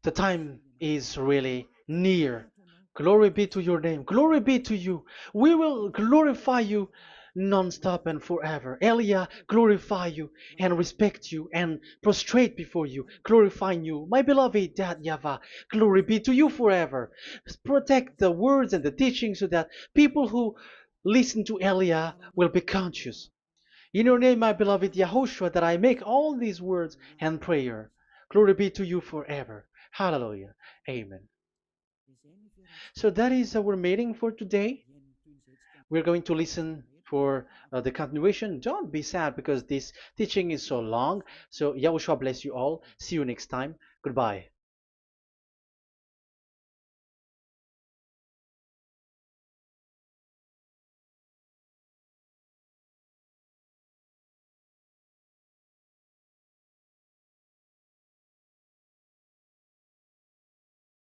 the time is really near. Glory be to your name. Glory be to you. We will glorify you non-stop and forever. Elia, glorify you and respect you and prostrate before you, glorifying you. My beloved Dad YAHVAH, glory be to you forever. Protect the words and the teaching so that people who listen to Elia will be conscious. In your name, my beloved YAHOSHUAH, that I make all these words and prayer. Glory be to you forever. Hallelujah. Amen. So that is our meeting for today. We're going to listen for the continuation. Don't be sad because this teaching is so long. So Yahushua bless you all. See you next time. Goodbye.